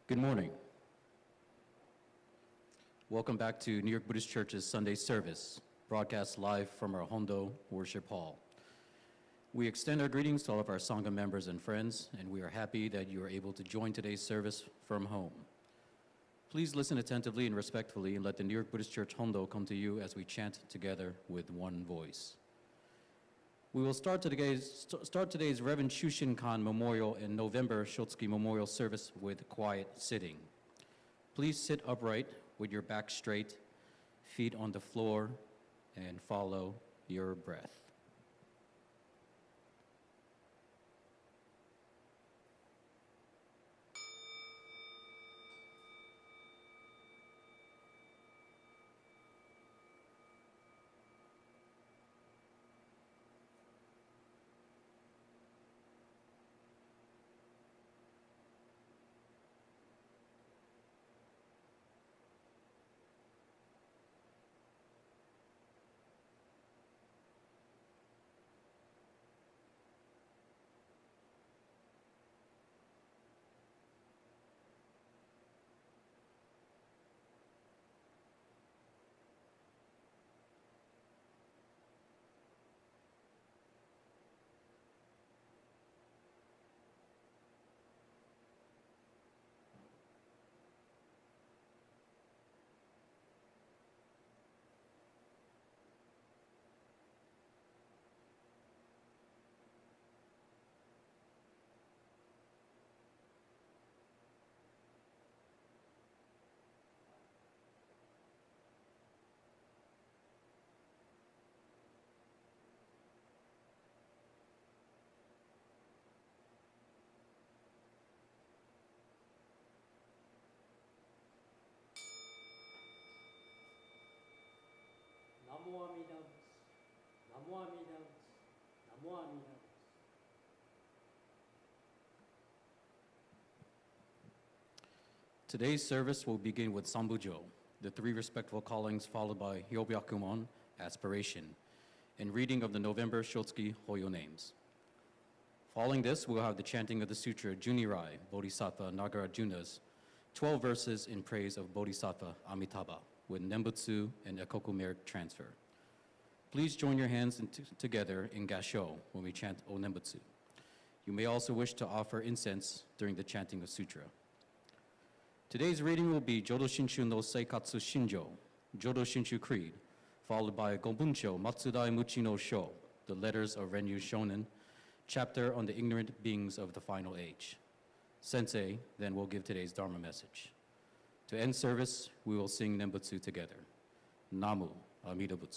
Good morning. Welcome back to New York Buddhist Church's Sunday service, broadcast live from our Hondo Worship Hall. We extend our greetings to all of our Sangha members and friends, and we are happy that you are able to join today's service from home. Please listen attentively and respectfully and let the New York Buddhist Church Hondo come to you as we chant together with one voice. We will start today's Reverend Shushin Khan Memorial and November Shotsuki Memorial service with quiet sitting. Please sit upright with your back straight, feet on the floor, and follow your breath. Today's service will begin with Sambujo, the three respectful callings, followed by Hyobyakumon, Aspiration, and reading of the November Shotsuki Hoyo names. Following this, we'll have the chanting of the sutra Junirai, Bodhisattva Nagarjuna's 12 verses in praise of Bodhisattva Amitabha, with Nembutsu and Ekoku merit transfer. Please join your hands together in Gasho when we chant O Nembutsu. You may also wish to offer incense during the chanting of sutra. Today's reading will be Jodo Shinshu no Seikatsu Shinjo, Jodo Shinshu Creed, followed by Gobunsho Matsudai Muchi no Sho, the letters of Rennyo Shonin, chapter on the ignorant beings of the final age. Sensei then will give today's Dharma message. To end service, we will sing Nembutsu together. NAMU, Amitabha.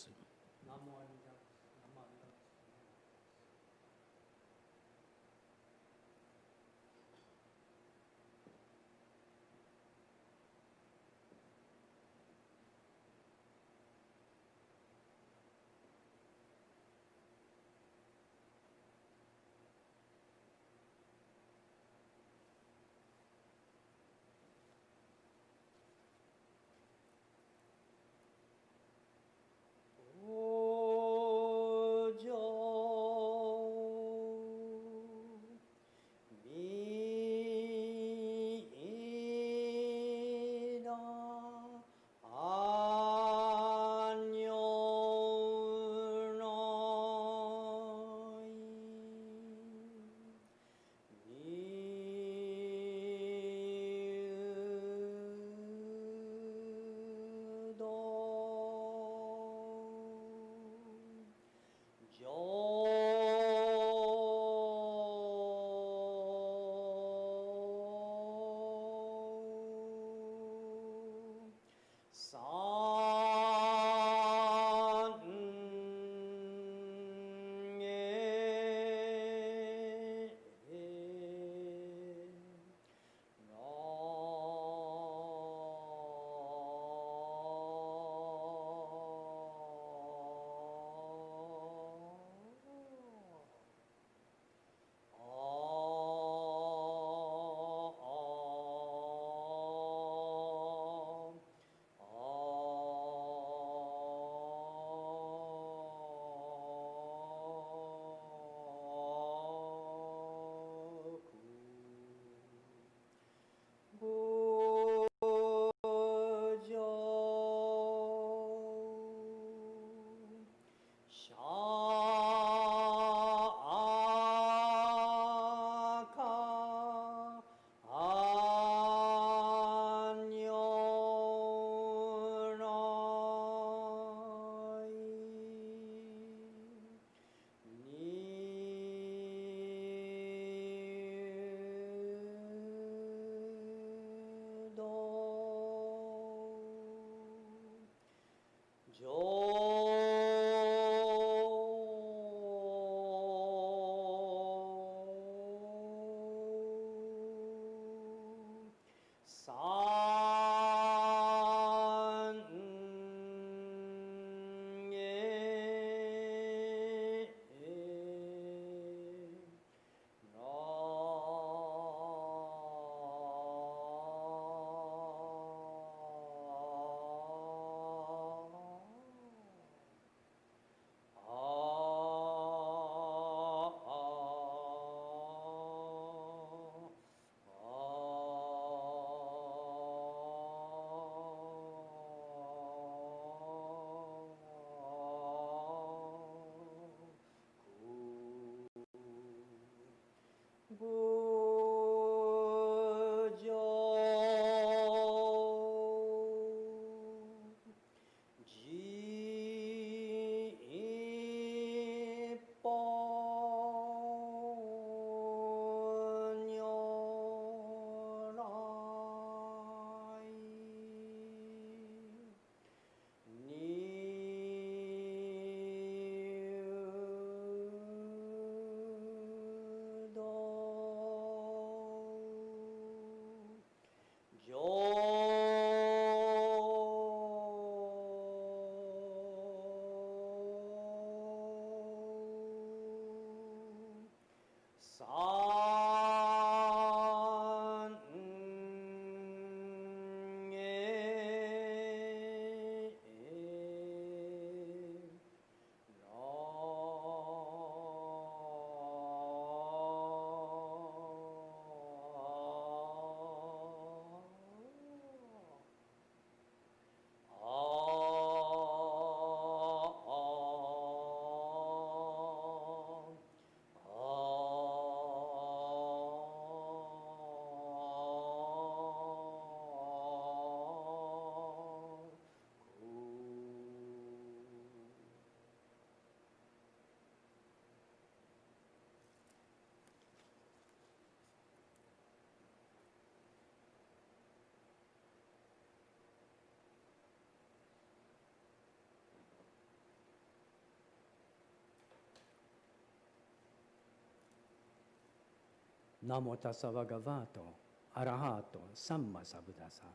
Namo tassa bhagavato, arahato, sammasambuddhassa.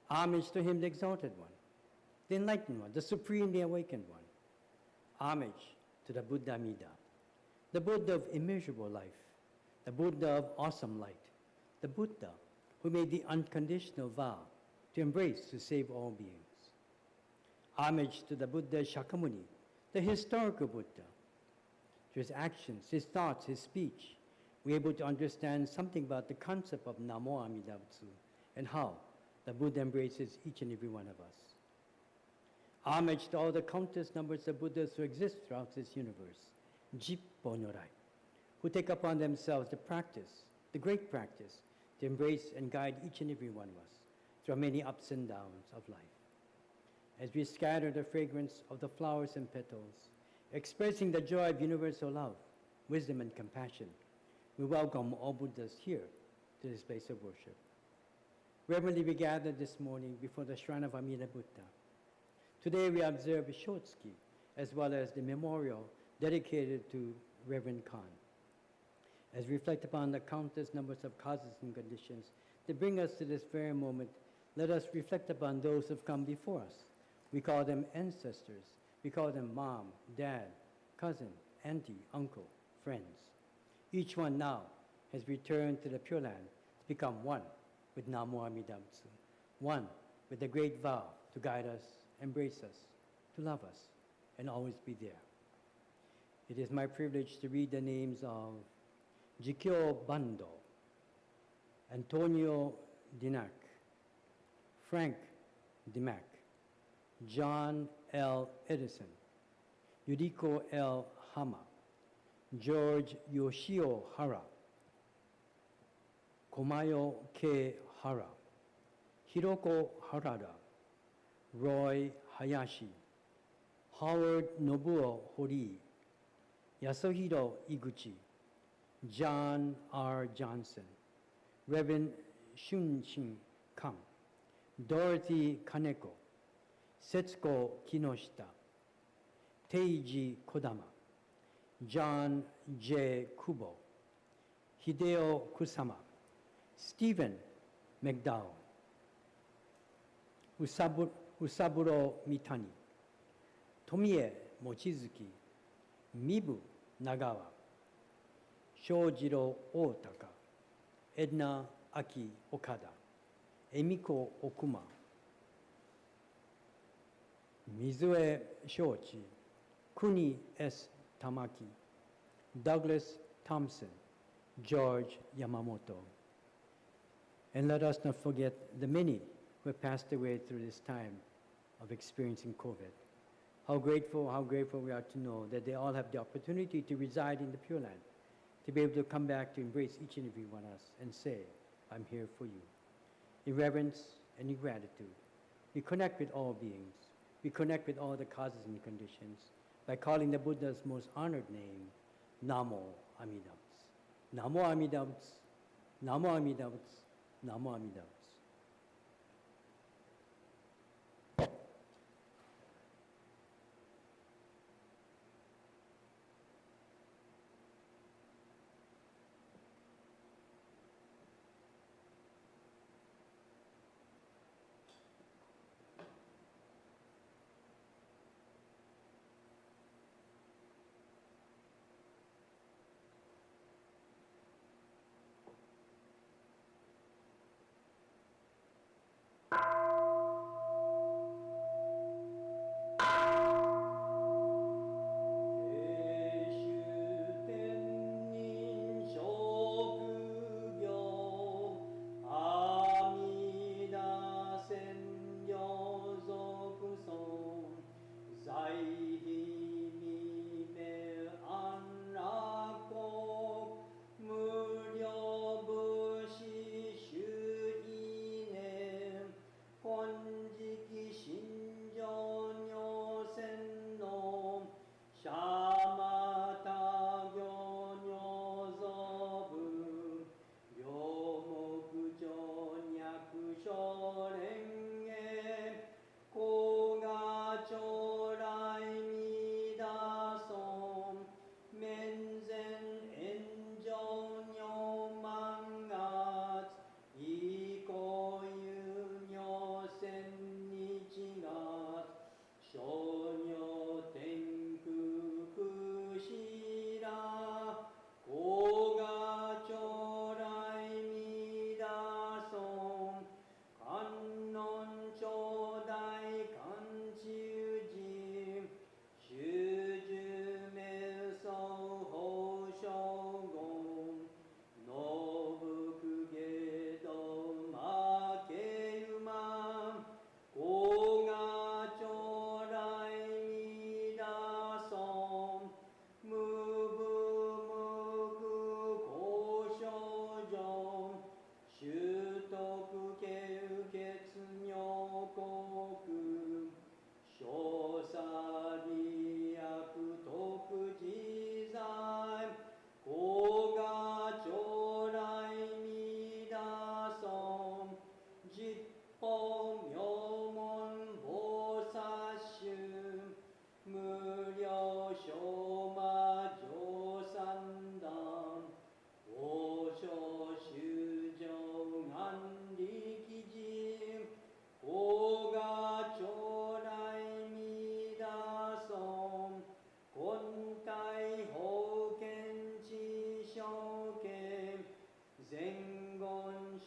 Homage to him, the exalted one, the enlightened one, the supremely awakened one. Homage to the Buddha Amida, the Buddha of immeasurable life, the Buddha of awesome light, the Buddha who made the unconditional vow to embrace, to save all beings. Homage to the Buddha Shakyamuni, the historical Buddha. Through his actions, his thoughts, his speech, we're able to understand something about the concept of Namo Amida Butsu and how the Buddha embraces each and every one of us. Homage to all the countless numbers of Buddhas who exist throughout this universe, Jippo Nyorai, who take upon themselves the practice, the great practice, to embrace and guide each and every one of us through many ups and downs of life. As we scatter the fragrance of the flowers and petals, expressing the joy of universal love, wisdom, and compassion, we welcome all Buddhas here to this place of worship. Reverently, we gather this morning before the shrine of Amida Buddha. Today, we observe Shotsuki, as well as the memorial dedicated to Reverend Khan. As we reflect upon the countless numbers of causes and conditions that bring us to this very moment, let us reflect upon those who have come before us. We call them ancestors. We call them mom, dad, cousin, auntie, uncle, friends. Each one now has returned to the Pure Land to become one with Namo Amida Butsu, one with the great vow to guide us, embrace us, to love us, and always be there. It is my privilege to read the names of Jikyo Bando, Antonio Dinac, Frank Dimac, John L. Edison, Yuriko L. Hama, George Yoshio Hara, Komayo K. Hara, Hiroko Harada, Roy Hayashi, Howard Nobuo Hori, Yasuhiro Iguchi, John R. Johnson, Reverend Shunshin Kang, Dorothy Kaneko, Setsuko Kinoshita, Teiji Kodama, John J. Kubo, Hideo Kusama, Stephen McDowell, Usaburo Mitani, Tomie Mochizuki, Mibu Nagawa, Shojiro Otaka, Edna Aki Okada, Emiko Okuma, Mizue Shochi, Kuni S. Tamaki, Douglas Thompson, George Yamamoto. And let us not forget the many who have passed away through this time of experiencing COVID. How grateful we are to know that they all have the opportunity to reside in the Pure Land, to be able to come back to embrace each and every one of us and say, I'm here for you. In reverence and in gratitude, we connect with all beings. We connect with all the causes and conditions by calling the Buddha's most honored name, Namo Amida Butsu. Namo Amida Butsu, Namo Amida Butsu, Namo Amida Butsu.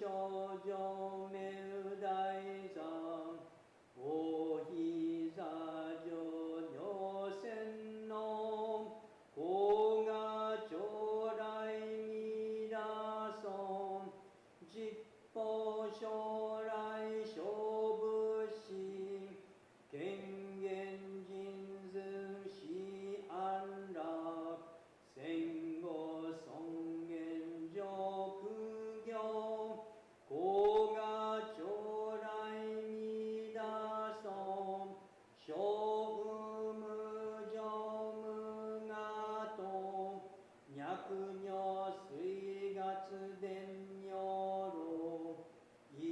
少女名大山おひざ女女戦の子が将来見出そう実法将来勝負し権限人図し安楽戦後尊厳上苦行子が将来見出そう小無常無我と脈女水月伝女老一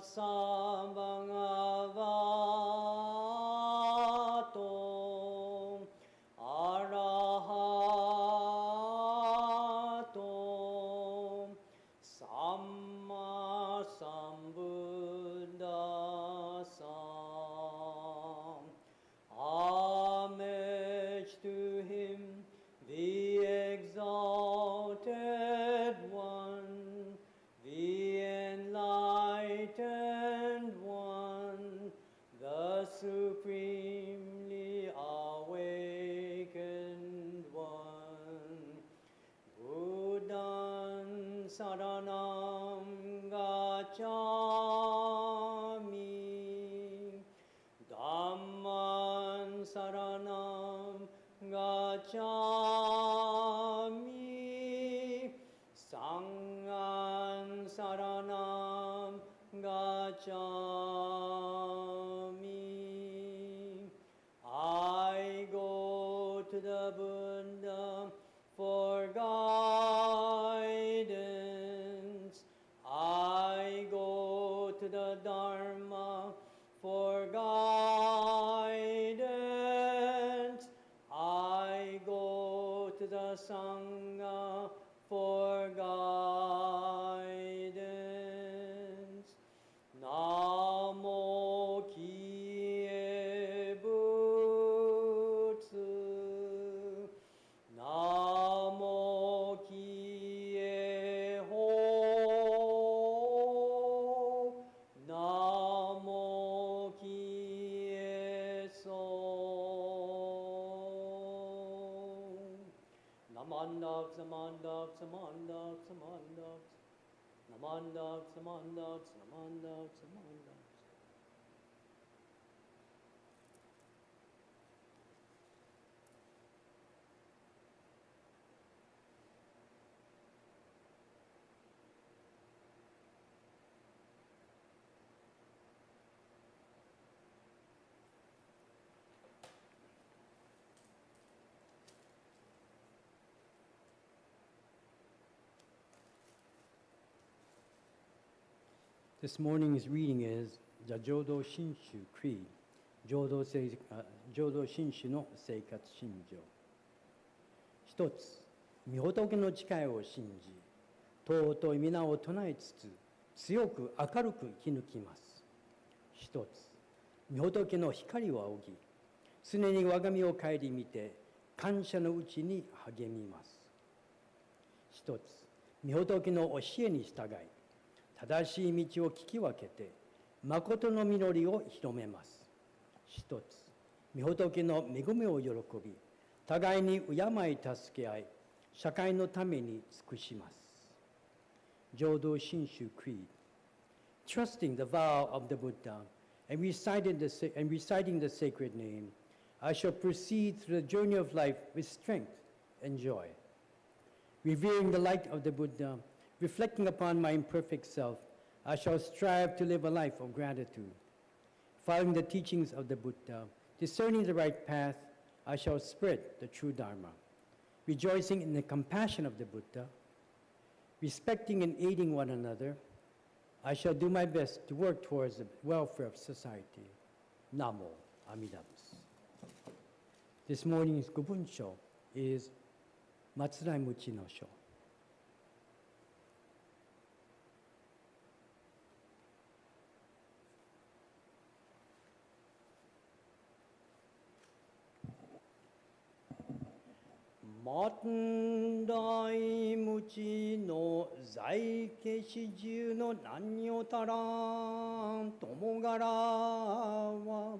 Samangavato Arahato Samma Sambuddhasa. Homage to him, the exalted one, the enlightened one, the supremely awakened one. Buddhan saranam gacchami, Dhamman saranam gacchami, Sanghan saranam gacchami. I go to the Buddha for guidance. I go to the Dharma for guidance. I go to the Sangha for guidance. Namo Kie Butsu. Namo Kie Ho. Namo Kie So. Namandak, samandak, samandak, samandak. Namandak, samandak, samandak, samandak. This morning's reading is the Jodo Shinshu Creed, Jodo Shinshu no Seikatsu Shinjo. 一つ、御仏の誓いを信じ、尊い皆を唱えつつ、強く明るく生き抜きます。一つ、御仏の光を仰ぎ、常に我が身を顧みて、感謝のうちに励みます。一つ、御仏の教えに従い、正しい道を聞き分けて、誠の実りを広めます。一つ、御仏の恵みを喜び、互いに敬い助け合い、社会のために尽くします。Jodo Shinshu Creed. Trusting the vow of the Buddha and reciting the sacred name, I shall proceed through the journey of life with strength and joy. Revering the light of the Buddha, reflecting upon my imperfect self, I shall strive to live a life of gratitude. Following the teachings of the Buddha, discerning the right path, I shall spread the true Dharma. Rejoicing in the compassion of the Buddha, respecting and aiding one another, I shall do my best to work towards the welfare of society. Namo Amitabha. This morning's Gobunsho is Matsudai Muchi no Sho. Matsudai Muchi no Zaike Shiju no Rennyo Taran Tomogara wa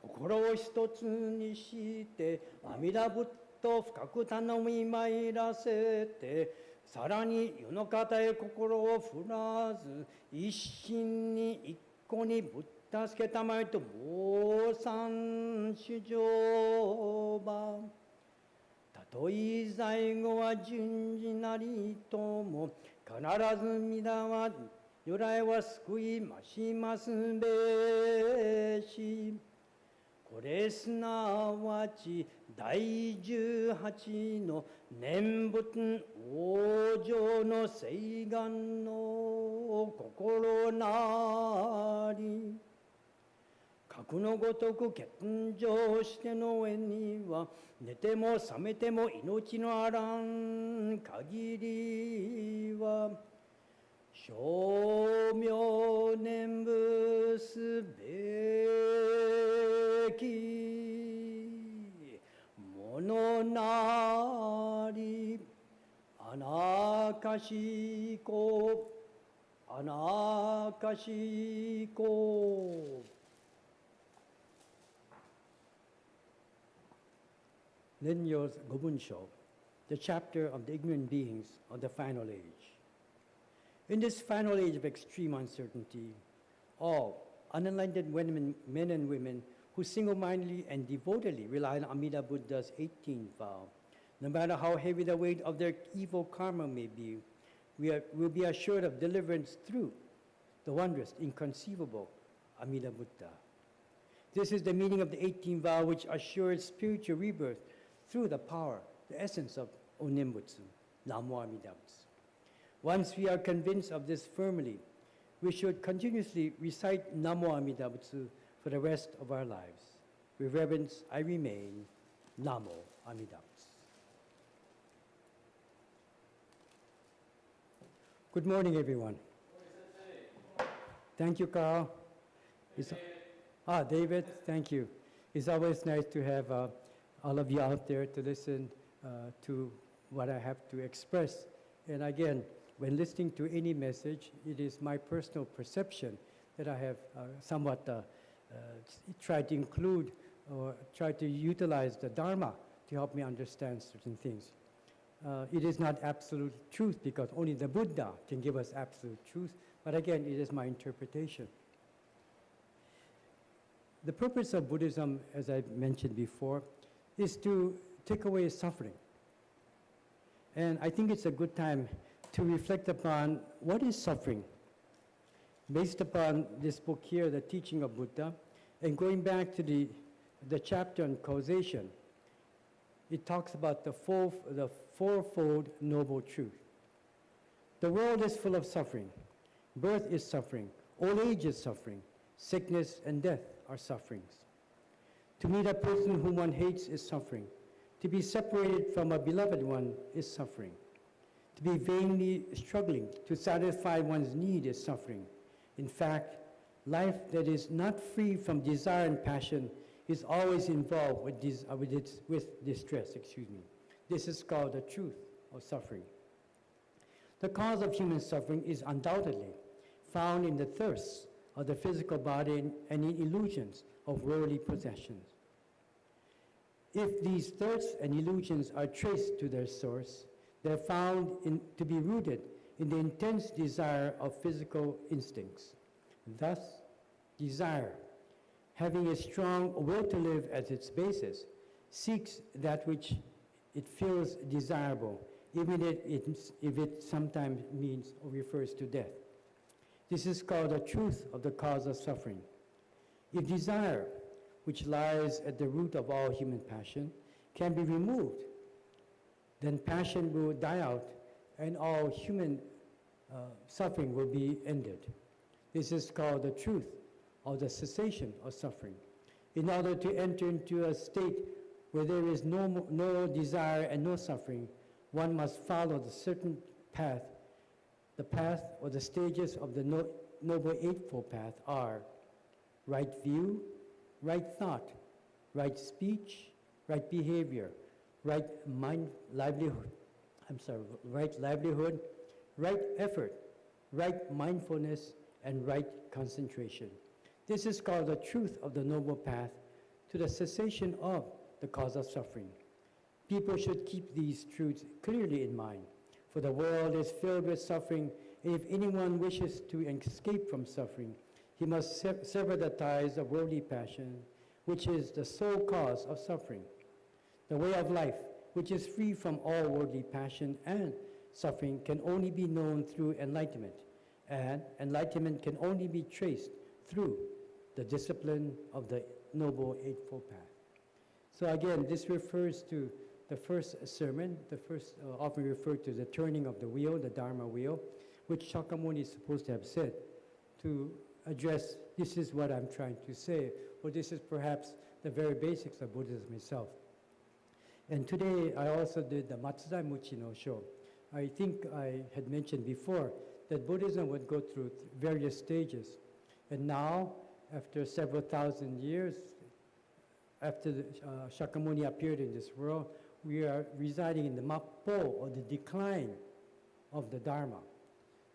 Kokoroを一つにして阿弥陀仏と深く頼み参らせて、さらに世の方へ心を振らず、一心に一個にぶったすけたまえと坊さん主上ば。たとえ在後は順次なりとも、必ず皆は如来は救いましますべし。これすなわち第18の念仏往生の誓願の心なり核のごとく欠如しての上には寝ても覚めても命のあらん限りは称名念仏べきものなりあなかしこあなかしこRennyo's Gobunsho, the chapter of the ignorant beings of the final age. In this final age of extreme uncertainty, all unenlightened men and women who single-mindedly and devotedly rely on Amida Buddha's 18th vow, no matter how heavy the weight of their evil karma may be, will be assured of deliverance through the wondrous, inconceivable Amida Buddha. This is the meaning of the 18th vow, which assures spiritual rebirth through the power, the essence of Nembutsu, NAMU Amida Butsu. Once we are convinced of this firmly, we should continuously recite NAMU Amida Butsu for the rest of our lives. With reverence, I remain NAMU Amida Butsu. Good morning, everyone. Thank you, Carl. David, thank you. It's always nice to have all of you out there to listen to what I have to express. And again, when listening to any message, it is my personal perception that I have somewhat tried to include or tried to utilize the Dharma to help me understand certain things. It is not absolute truth because only the Buddha can give us absolute truth, but again, it is my interpretation. The purpose of Buddhism, as I mentioned before, is to take away suffering. And I think it's a good time to reflect upon what is suffering. Based upon this book here, The Teaching of Buddha, and going back to the chapter on causation, it talks about the fourfold noble truth. The world is full of suffering. Birth is suffering. Old age is suffering. Sickness and death are sufferings. To meet a person whom one hates is suffering. To be separated from a beloved one is suffering. To be vainly struggling to satisfy one's need is suffering. In fact, life that is not free from desire and passion is always involved with distress. This is called the truth of suffering. The cause of human suffering is undoubtedly found in the thirst of the physical body and in illusions of worldly possessions. If these thirsts and illusions are traced to their source, they're found to be rooted in the intense desire of physical instincts. Thus, desire, having a strong will to live as its basis, seeks that which it feels desirable, even if it sometimes means or refers to death. This is called the truth of the cause of suffering. If desire, which lies at the root of all human passion, can be removed, then passion will die out and all human suffering will be ended. This is called the truth of the cessation of suffering. In order to enter into a state where there is no desire and no suffering, one must follow the certain path. The path or the stages of the Noble Eightfold Path are right view, right thought, right speech, right behavior, right livelihood, right effort, right mindfulness, and right concentration. This is called the truth of the Noble Path to the cessation of the cause of suffering. People should keep these truths clearly in mind, for the world is filled with suffering, and if anyone wishes to escape from suffering, he must sever the ties of worldly passion, which is the sole cause of suffering. The way of life, which is free from all worldly passion and suffering, can only be known through enlightenment, and enlightenment can only be traced through the discipline of the Noble Eightfold Path. So again, this refers to the first sermon, often referred to the turning of the wheel, the Dharma wheel, which Shakyamuni is supposed to have said to address, this is what I'm trying to say, or this is perhaps the very basics of Buddhism itself. And today I also did the Matsudai Muchi no Sho. I think I had mentioned before that Buddhism would go through various stages. And now, after several thousand years, after Shakyamuni appeared in this world, we are residing in the Mappo, or the decline of the Dharma.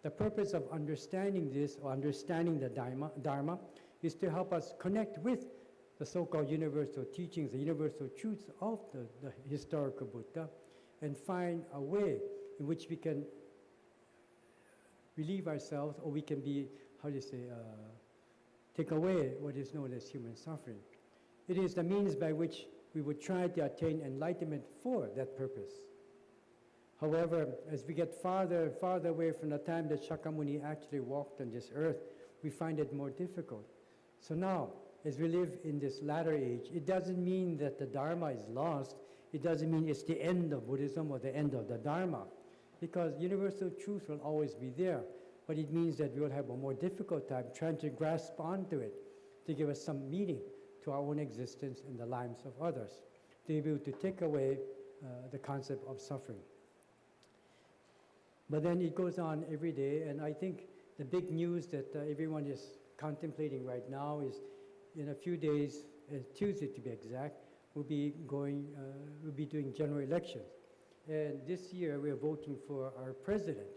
The purpose of understanding this, or understanding the Dharma, is to help us connect with the so-called universal teachings, the universal truths of the historical Buddha, and find a way in which we can relieve ourselves, or we can be, how do you say, take away what is known as human suffering. It is the means by which we would try to attain enlightenment for that purpose. However, as we get farther and farther away from the time that Shakyamuni actually walked on this earth, we find it more difficult. So now, as we live in this latter age, it doesn't mean that the Dharma is lost. It doesn't mean it's the end of Buddhism or the end of the Dharma, because universal truth will always be there. But it means that we will have a more difficult time trying to grasp onto it to give us some meaning to our own existence and the lives of others, to be able to take away the concept of suffering. But then it goes on every day, and I think the big news that everyone is contemplating right now is in a few days, Tuesday to be exact, we'll be doing general elections. And this year we're voting for our president.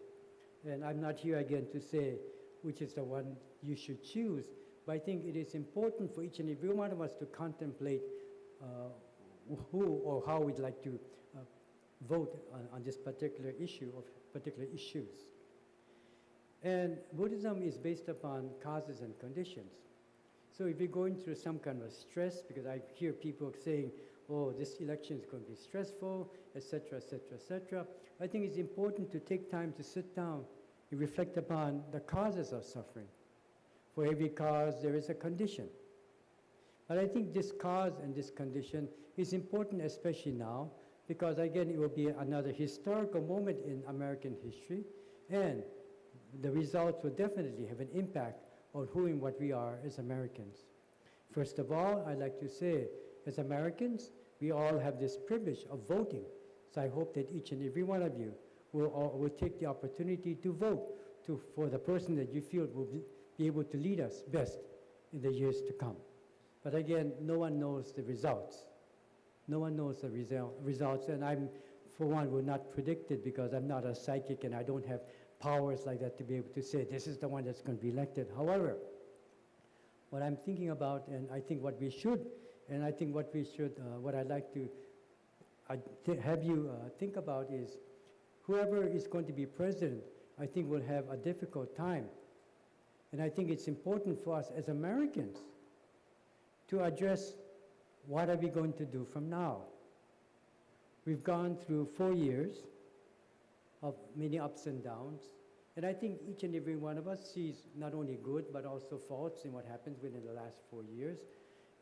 And I'm not here again to say which is the one you should choose, but I think it is important for each and every one of us to contemplate who or how we'd like to vote on this particular issue or particular issues. And Buddhism is based upon causes and conditions. So if you're going through some kind of stress, because I hear people saying, oh, this election is going to be stressful, etc., etc., etc., I think it's important to take time to sit down and reflect upon the causes of suffering. For every cause, there is a condition. But I think this cause and this condition is important, especially now, because again, it will be another historical moment in American history, and the results will definitely have an impact on who and what we are as Americans. First of all, I'd like to say, as Americans, we all have this privilege of voting. So I hope that each and every one of you will take the opportunity to vote for the person that you feel will be able to lead us best in the years to come. But again, no one knows the results. No one knows the results, and I'm, for one, will not predict it because I'm not a psychic and I don't have powers like that to be able to say this is the one that's going to be elected. However, what I'm thinking about, and I think what we should, and I think what we should, what I'd like to have you think about is whoever is going to be president, I think will have a difficult time. And I think it's important for us as Americans to address what are we going to do from now. We've gone through 4 years of many ups and downs. And I think each and every one of us sees not only good, but also faults in what happens within the last 4 years.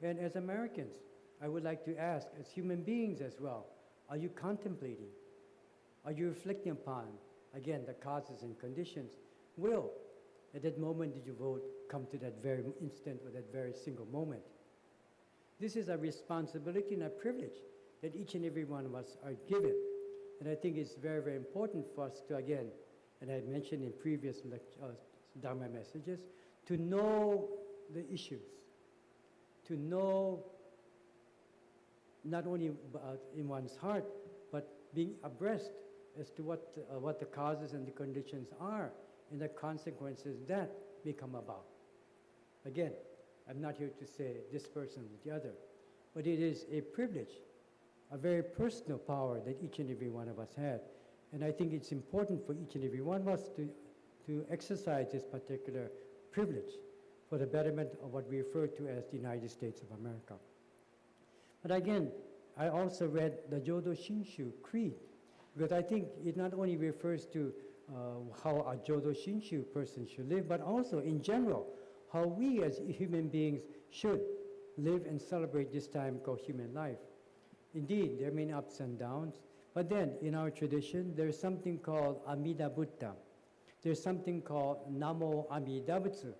And as Americans, I would like to ask, as human beings as well, are you contemplating? Are you reflecting upon, again, the causes and conditions? Will, at that moment did you vote, come to that very instant or that very single moment? This is a responsibility and a privilege that each and every one of us are given. And I think it's very, very important for us to, again, and I mentioned in previous Dharma messages, to know the issues, to know not only in one's heart, but being abreast as to what the causes and the conditions are and the consequences that may come about. Again, I'm not here to say this person or the other, but it is a privilege, a very personal power that each and every one of us have. And I think it's important for each and every one of us to exercise this particular privilege for the betterment of what we refer to as the United States of America. But again, I also read the Jodo Shinshu Creed, because I think it not only refers to how a Jodo Shinshu person should live, but also in general, how we as human beings should live and celebrate this time called human life. Indeed, there are many ups and downs, but then in our tradition, there is something called Amida Buddha. there's something called Namo Amidabutsu.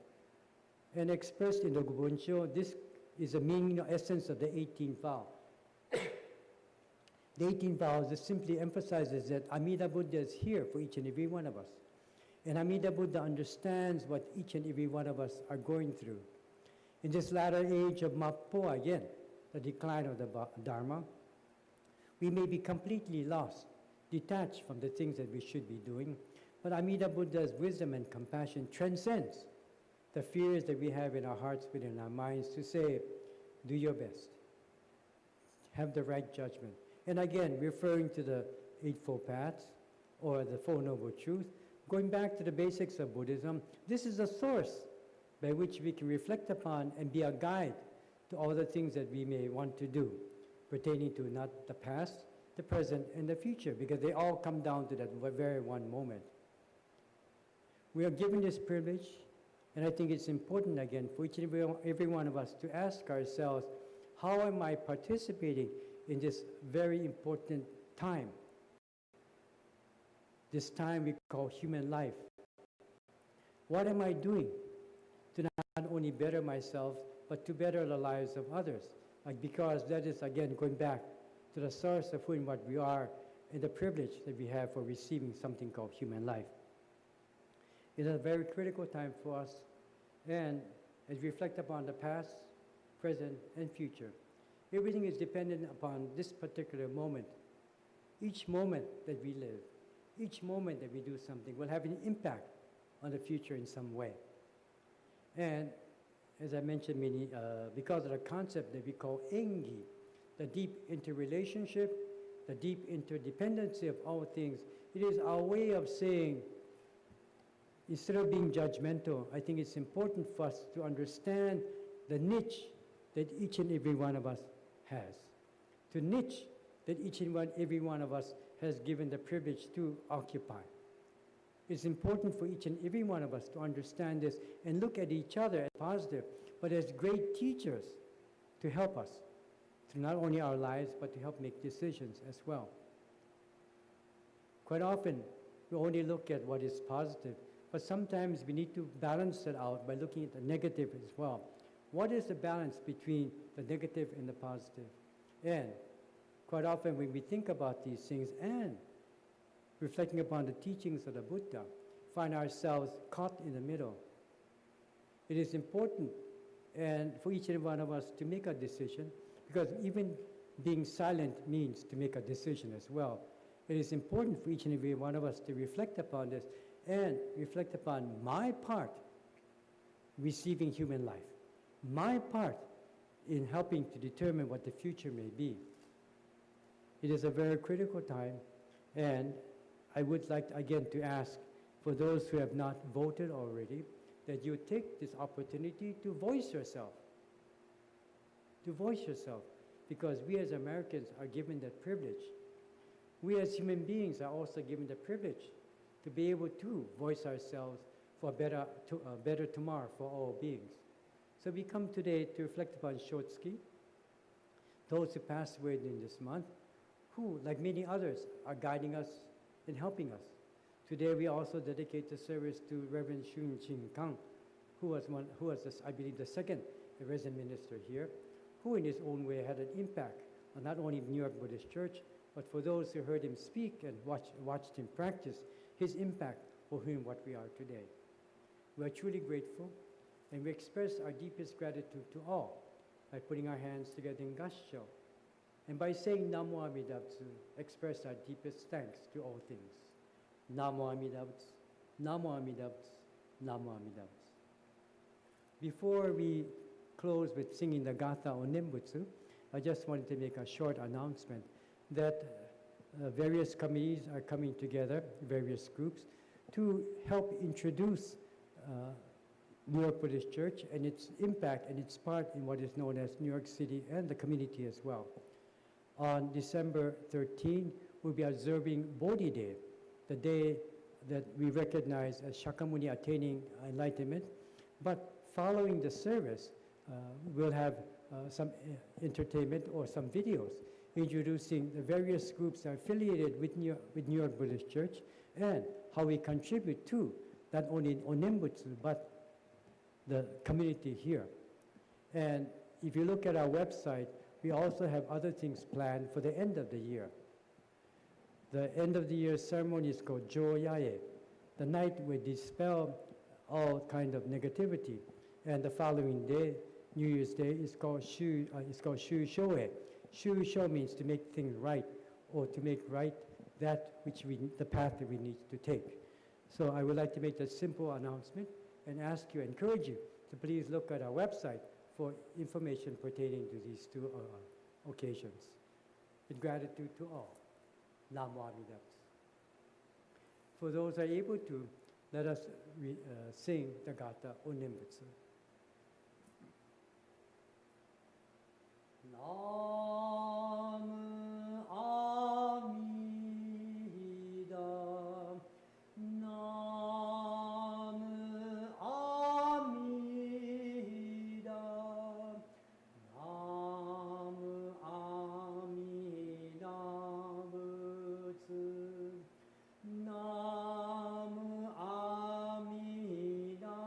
And expressed in the Gobunsho, this is the meaning or essence of the 18th vow. The 18th vow just simply emphasizes that Amida Buddha is here for each and every one of us. And Amida Buddha understands what each and every one of us are going through. In this latter age of Mappo, again, the decline of the Dharma, we may be completely lost, detached from the things that we should be doing. But Amida Buddha's wisdom and compassion transcends the fears that we have in our hearts, within our minds, to say, do your best. Have the right judgment. And again, referring to the Eightfold Paths or the Four Noble Truths, going back to the basics of Buddhism, this is a source by which we can reflect upon and be a guide to all the things that we may want to do, pertaining to not the past, the present, and the future, because they all come down to that very one moment. We are given this privilege, and I think it's important, again, for each and every one of us to ask ourselves, how am I participating in this very important time? This time we call human life. What am I doing to not only better myself, but to better the lives of others? Because that is, again, going back to the source of who and what we are and the privilege that we have for receiving something called human life. It is a very critical time for us, and as we reflect upon the past, present, and future, everything is dependent upon this particular moment. Each moment that we live, each moment that we do something will have an impact on the future in some way. And as I mentioned, because of the concept that we call engi, the deep interrelationship, the deep interdependency of all things, it is our way of saying, instead of being judgmental, I think it's important for us to understand the niche that each and every one of us has. To niche that each and every one of us has given the privilege to occupy. It's important for each and every one of us to understand this and look at each other as positive, but as great teachers to help us through not only our lives, but to help make decisions as well. Quite often, we only look at what is positive, but sometimes we need to balance it out by looking at the negative as well. What is the balance between the negative and the positive? And quite often when we think about these things and reflecting upon the teachings of the Buddha, find ourselves caught in the middle. It is important and for each and one of us to make a decision, because even being silent means to make a decision as well. It is important for each and every one of us to reflect upon this and reflect upon my part receiving human life, my part in helping to determine what the future may be. It is a very critical time, and I would like, again, to ask for those who have not voted already, that you take this opportunity to voice yourself. To voice yourself, because we as Americans are given that privilege. We as human beings are also given the privilege to be able to voice ourselves for a better tomorrow for all beings. So we come today to reflect upon Shotsuki, those who passed away in this month, who, like many others, are guiding us and helping us. Today we also dedicate the service to Reverend Shushin, who was, I believe, the second resident minister here, who in his own way had an impact on not only the New York Buddhist Church, but for those who heard him speak and watched him practice, his impact for whom what we are today. We are truly grateful, and we express our deepest gratitude to all by putting our hands together in Gassho, and by saying Namo Amidabutsu, express our deepest thanks to all things. Namo Amidabutsu, Namo Amidabutsu, Namo Amidabutsu. Before we close with singing the Gatha or Nembutsu, I just wanted to make a short announcement that various committees are coming together, various groups, to help introduce New York Buddhist Church and its impact and its part in what is known as New York City and the community as well. On December 13, we'll be observing Bodhi Day, the day that we recognize as Shakyamuni attaining enlightenment. But following the service, we'll have some entertainment or some videos introducing the various groups that are affiliated with New York Buddhist Church and how we contribute to not only on Nembutsu, but the community here. And if you look at our website, we also have other things planned for the end of the year. The end of the year ceremony is called Joyae. The night we dispel all kind of negativity. And the following day, New Year's Day, is called Shushoe. Shusho means to make things right, or to make right that which the path that we need to take. So I would like to make a simple announcement and ask you, encourage you to please look at our website for information pertaining to these two occasions. With gratitude to all. NAMU. For those who are able to, let us sing the Gata o Nembutsu. Namu Amida, Namu Amida, Namu Amida Butsu, Namu Amida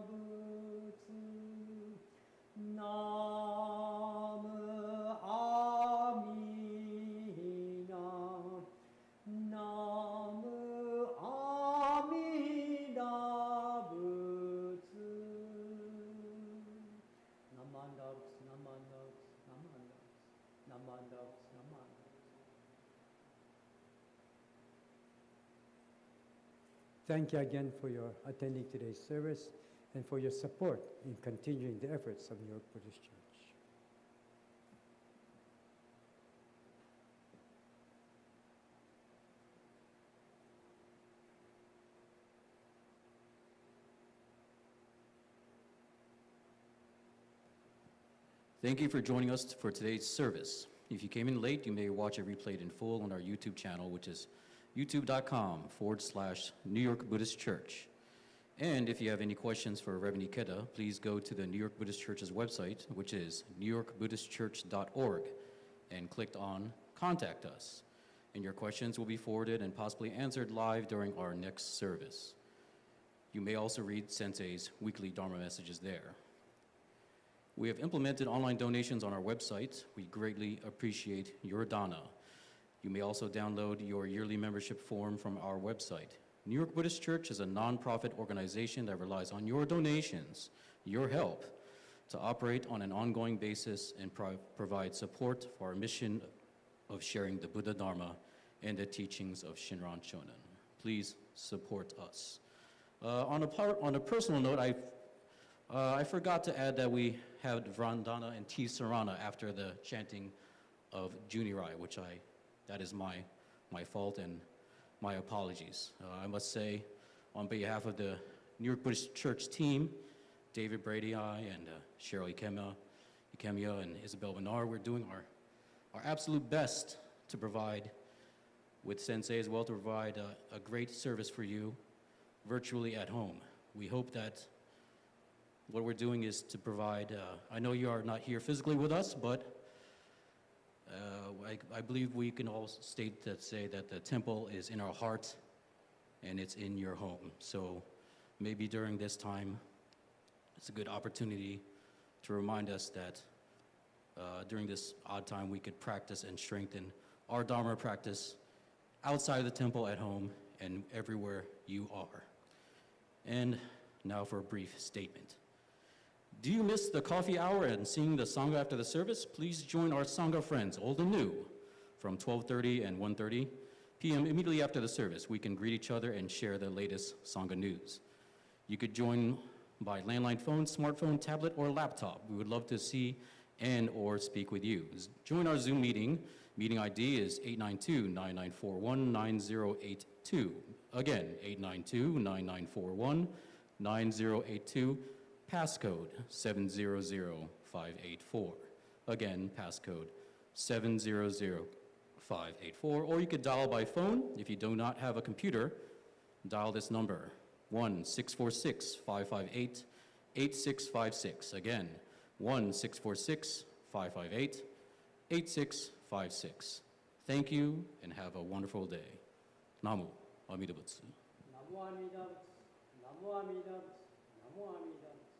Butsu, Namu Amida, Namu Amida Butsu. Namandaus, Namandaus, Namandaus, Namandaus, Namandaus. Thank you again for your attending today's service and for your support in continuing the efforts of New York Buddhist Church. Thank you for joining us for today's service. If you came in late, you may watch it replayed in full on our YouTube channel, which is youtube.com/New York Buddhist Church. And if you have any questions for Reverend Ikeda, please go to the New York Buddhist Church's website, which is newyorkbuddhistchurch.org, and click on Contact Us. And your questions will be forwarded and possibly answered live during our next service. You may also read Sensei's weekly Dharma messages there. We have implemented online donations on our website. We greatly appreciate your dana. You may also download your yearly membership form from our website. New York Buddhist Church is a nonprofit organization that relies on your donations, your help, to operate on an ongoing basis and provide support for our mission of sharing the Buddha Dharma and the teachings of Shinran Shonin. Please support us. On a personal note, I forgot to add that we had Vandana and Tisarana after the chanting of Junirai, that is my fault and my apologies. I must say, on behalf of the New York Buddhist Church team, David Brady and Cheryl Ikemia and Isabel Benar, we're doing our absolute best to provide, with Sensei as well, to provide a great service for you virtually at home. We hope that what we're doing is to provide, I know you are not here physically with us, but I believe we can all say that the temple is in our heart and it's in your home. So maybe during this time, it's a good opportunity to remind us that during this odd time, we could practice and strengthen our Dharma practice outside of the temple, at home, and everywhere you are. And now for a brief statement. Do you miss the coffee hour and seeing the Sangha after the service? Please join our Sangha friends, old and new, from 12:30 and 1:30 p.m. immediately after the service. We can greet each other and share the latest Sangha news. You could join by landline phone, smartphone, tablet, or laptop. We would love to see and or speak with you. Join our Zoom meeting. Meeting ID is 892-9941-9082. Again, 892-9941-9082. Passcode 700584. Again, passcode 700584. Or you could dial by phone. If you do not have a computer, dial this number, 1-646-558-8656. Again, 1-646-558-8656. Thank you and have a wonderful day. NAMU. Amitabha. Namo Amitabha. Namo Amitabha.